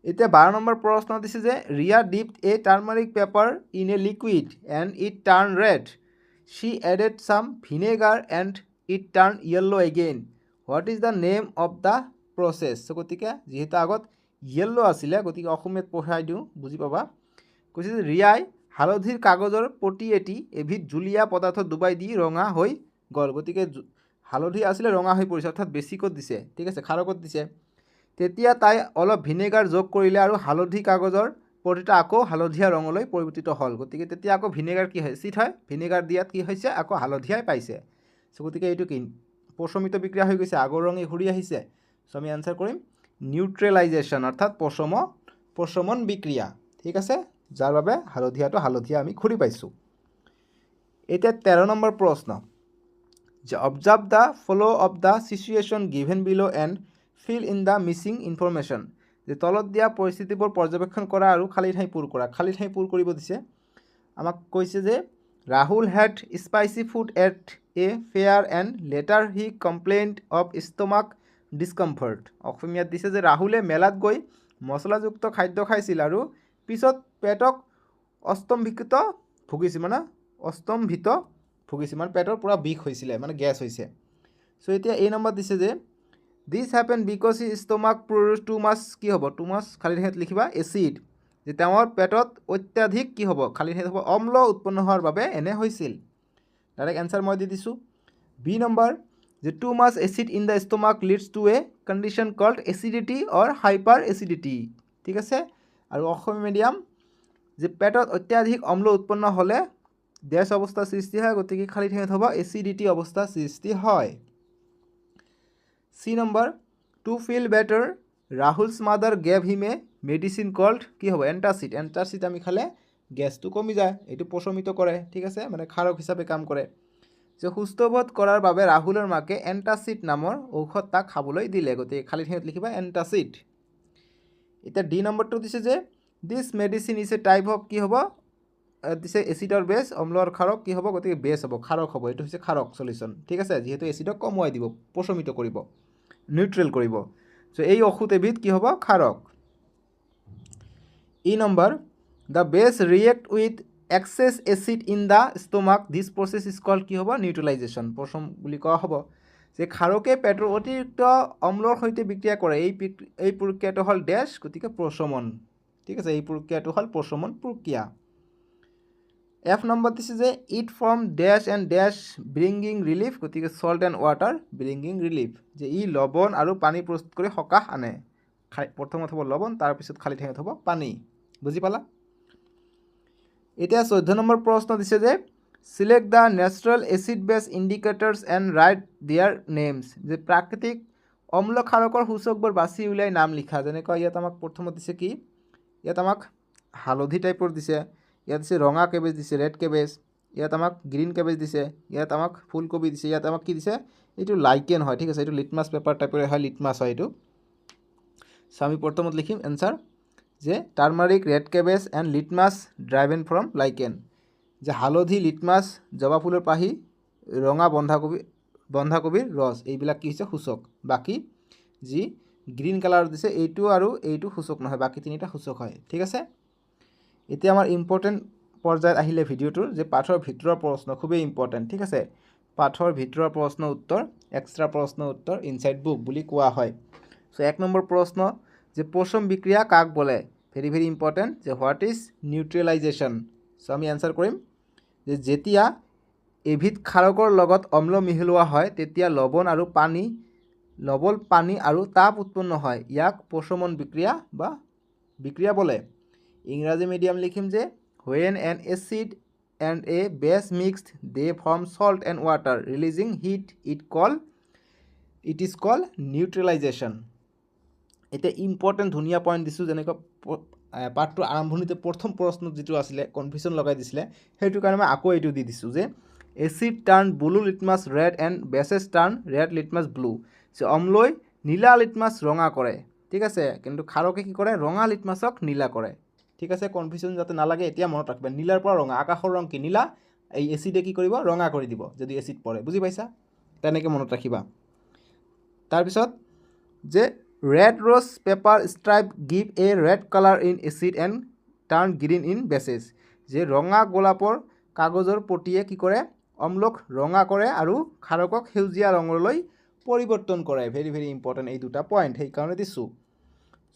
এতিয়া 12 নম্বৰ প্ৰশ্ন দিছে যে Riya dipped a turmeric paper in a liquid and it turn red, she added some vinegar and it turn yellow again, what is the name of the process. গতিকে যিহেতু আগত য়েল্লো আছিলে গতিকে অসমীয়াত পঢ়াই দিওঁ, বুজি পাবা। কৈছে যে ৰিয়াই হালধিৰ কাগজৰ প্ৰতি এবিধ জুলীয়া পদাৰ্থ ডুবাই দি ৰঙা হৈ গ'ল। গতিকে হালধি আছিলে ৰঙা হৈ পৰিছে, অৰ্থাৎ বেছিকত দিছে, ঠিক আছে, ক্ষাৰকত দিছে। তেতিয়া তাই অলপ ভিনেগাৰ যোগ কৰিলে আৰু হালধি কাগজৰ প্ৰতিটা আকৌ হালধীয়া ৰঙলৈ পৰিৱৰ্তিত হ'ল। গতিকে তেতিয়া আকৌ ভিনেগাৰ কি হয়, এচিড হয়, ভিনেগাৰ দিয়াত কি হৈছে আকৌ হালধীয়াই পাইছে। চ' গতিকে এইটো কি পশমিত বিক্ৰিয়া হৈ গৈছে, আগৰ ৰঙে ঘূৰি আহিছে। চ' আমি এনচাৰ কৰিম নিউট্ৰেলাইজেশ্যন, অৰ্থাৎ পশমন বিক্ৰিয়া, ঠিক আছে, যাৰ বাবে হালধীয়া আমি ঘূৰি পাইছোঁ। এতিয়া 13 নম্বৰ প্ৰশ্ন যে observe the follow' of the situation given below' and fill in the missing information. যে তলত দিয়া পৰিস্থিতিবোৰ পৰ্যবেক্ষণ কৰা আৰু খালী ঠাই পূৰ কৰা। খালী ঠাই পূৰ কৰিব দিছে। আমাক কৈছে যে Rahul had spicy food at a fair and later he complained of stomach discomfort. অসমীয়াত দিছে যে ৰাহুলে মেলাত গৈ মছলাযুক্ত খাদ্য খাইছিল আৰু পিছত পেটক অস্তম্ভিত ভুগিছিল, মানে পেটৰ পূৰা বিষ হৈছিলে, মানে গেছ হৈছে। চ' এতিয়া এই নম্বৰ দিছে যে this happen because he stomach produce too much, কি হ'ব, টু মাছ খালী ঠাইত লিখিবা এচিড, যে তেওঁৰ পেটত অত্যাধিক কি হ'ব, খালী ঠাইত হ'ব অম্ল উৎপন্ন হোৱাৰ বাবে এনে হৈছিল। ডাইৰেক্ট এনচাৰ মই দি দিছোঁ। বি নম্বৰ যে too much acid in the stomach leads to a condition called acidity or hyperacidity, ঠিক আছে। আৰু অসমীয়া মিডিয়াম যে পেটত অত্যাধিক অম্ল উৎপন্ন হ'লে গেছ অৱস্থাৰ সৃষ্টি হয়, গতিকে খালী ঠাইত হ'ব এচিডিটি অৱস্থাৰ সৃষ্টি হয়। C number to feel better Rahul's mother gave him a medicine called, কি হ'ব, এণ্টাচিড। এণ্টাচিড আমি খালে গেছটো কমি যায়, এইটো পশমিত কৰে, ঠিক আছে, মানে ক্ষাৰক হিচাপে কাম কৰে। যে সুস্থবোধ কৰাৰ বাবে ৰাহুলৰ মাকে এণ্টাচিড নামৰ ঔষধ তাক খাবলৈ দিলে, গতিকে খালী ঠাইত লিখিবা এণ্টাচিড। এতিয়া ডি নম্বৰটো দিছে যে this medicine is a type of, কি হ'ব, দিছে এচিডৰ বেছ, অম্লৰ ক্ষাৰক কি হ'ব, গতিকে বেছ হ'ব, ক্ষাৰক হ'ব, এইটো হৈছে ক্ষাৰক সলিউশ্যন, ঠিক আছে, যিহেতু এচিডক কমুৱাই দিব, পশমিত কৰিব, নিউট্ৰেল কৰিব। চ' এই ঔষধ এবিধ কি হ'ব, ক্ষাৰক। E number the base react with excess acid in the stomach, this process is called, কি হ'ব, নিউট্ৰেলাইজেশ্যন, পশম বুলি কোৱা হ'ব। যে ক্ষাৰকে পেটৰ অতিৰিক্ত অম্লৰ সৈতে বিক্ৰিয়া কৰে, এই প্ৰক্ৰিয়াটো হ'ল ডেছ, গতিকে প্ৰশমন, ঠিক আছে, এই প্ৰক্ৰিয়াটো হ'ল প্ৰশমন প্ৰক্ৰিয়া। এফ নম্বৰ দিছে যে it from dash and dash bringing relief, গতিকে salt and water bringing relief, যে ই লৱণ আৰু পানী প্ৰস্তুত কৰি সকাহ আনে। প্ৰথমত হ'ব লৱণ, তাৰপিছত খালী ঠাইত হ'ব পানী, বুজি পালা। এতিয়া 14 নম্বৰ প্ৰশ্ন দিছে যে select the natural acid base indicators and write their names, যে প্ৰাকৃতিক অম্ল ক্ষাৰকৰ সূচকবোৰ বাছি উলিয়াই নাম লিখা। যেনেকৈ ইয়াত আমাক প্ৰথমত দিছে কি, ইয়াত আমাক হালধি টাইপৰ দিছে, ইয়াত দিছে ৰঙা কেবেজ দিছে, ৰেড কেবেজ, ইয়াত আমাক গ্ৰীণ কেবেজ দিছে, ইয়াত আমাক ফুলকবি দিছে, ইয়াত আমাক কি দিছে, এইটো লাইকেন হয়, ঠিক আছে, এইটো লিটমাছ পেপাৰ টাইপৰে হয়, লিটমাছ হয় এইটো। চ' আমি প্ৰথমত লিখিম এনচাৰ যে turmeric, red cabbage and litmus derived from lichen, যে হালধি, লিটমাছ, জবা ফুলৰ পাহি, ৰঙা বন্ধাকবিৰ ৰস, এইবিলাক কি হৈছে সূচক। বাকী যি গ্ৰীণ কালাৰ দিছে এইটো আৰু এইটো সূচক নহয়, বাকী তিনিটা সূচক হয়, ঠিক আছে। এতিয়া আমাৰ ইম্পৰ্টেণ্ট পৰ্যায়ত আহিলে ভিডিঅ'টোৰ, যে পাঠৰ ভিতৰৰ প্ৰশ্ন খুবেই ইম্পৰ্টেণ্ট, ঠিক আছে। পাঠৰ ভিতৰৰ প্ৰশ্ন উত্তৰ, এক্সট্ৰা প্ৰশ্ন উত্তৰ ইনচাইড বুক বুলি কোৱা হয়। চ' 1 নম্বৰ প্ৰশ্ন, যে পচন বিক্ৰিয়া কাক বোলে, ভেৰি ভেৰি ইম্পৰ্টেণ্ট, যে হোৱাট ইজ নিউট্ৰেলাইজেশ্যন। চ' আমি এনচাৰ কৰিম যে যেতিয়া এবিধ ক্ষাৰকৰ লগত অম্ল মিহলোৱা হয় তেতিয়া লৱণ পানী আৰু তাপ উৎপন্ন হয়, ইয়াক পচমন বিক্ৰিয়া বা বিক্ৰিয়া বোলে। ইংৰাজী মিডিয়াম লিখিম যে when an acid and a base mixed they form salt and water releasing heat it is called neutralization. এতিয়া ইম্পৰ্টেণ্ট ধুনীয়া পইণ্ট দিছোঁ, যেনেকৈ পাঠটোৰ আৰম্ভণিতে প্ৰথম প্ৰশ্নত যিটো আছিলে কনফিউশ্যন লগাই দিছিলে, সেইটো কাৰণে মই আকৌ এইটো দি দিছোঁ যে acid turn blue litmus red and bases turn red litmus blue. যে অম্লই নীলা লিটমাছ ৰঙা কৰে, ঠিক আছে, কিন্তু ক্ষাৰকে কি কৰে, ৰঙা লিটমাছক নীলা কৰে, ঠিক আছে। কনফিউশ্যন যাতে নালাগে এতিয়া মনত ৰাখিবা, নীলাৰ পৰা ৰঙা, আকাশৰ ৰং কি নীলা, এই এচিডে কি কৰিব, ৰঙা কৰি দিব যদি এচিড পৰে, বুজি পাইছা, তেনেকৈ মনত ৰাখিবা। তাৰপিছত যে red rose paper stripe give a red color in acid and turn green in bases, যে ৰঙা গোলাপৰ কাগজৰ পটিয়ে কি কৰে, অম্লক ৰঙা কৰে আৰু ক্ষাৰকক সেউজীয়া ৰঙলৈ পৰিৱৰ্তন কৰে। ভেৰি ভেৰি ইম্পৰ্টেণ্ট এই দুটা পইণ্ট, সেইকাৰণে দিছোঁ।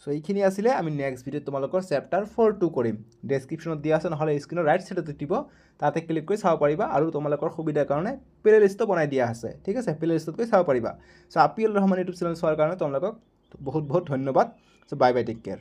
চ' এইখিনি আছিলে, আমি নেক্সট ভিডিঅ'ত তোমালোকৰ চেপ্টাৰ 4 কৰিম। ডেছক্ৰিপশ্যনত দিয়া আছে, নহ'লে স্ক্ৰীনৰ ৰাইট ছাইডত দিব, তাতে ক্লিক কৰি চাব পাৰিবা, আৰু তোমালোকৰ সুবিধাৰ কাৰণে প্লে লিষ্টটো বনাই দিয়া আছে, ঠিক আছে, প্লে লিষ্টত গৈ চাব পাৰিবা। চ' আপিল ৰহমান ইউটিউব চেনেল চোৱাৰ কাৰণে তোমালোকক বহুত বহুত ধন্যবাদ। চ' বাই বাই, টেক কেয়াৰ।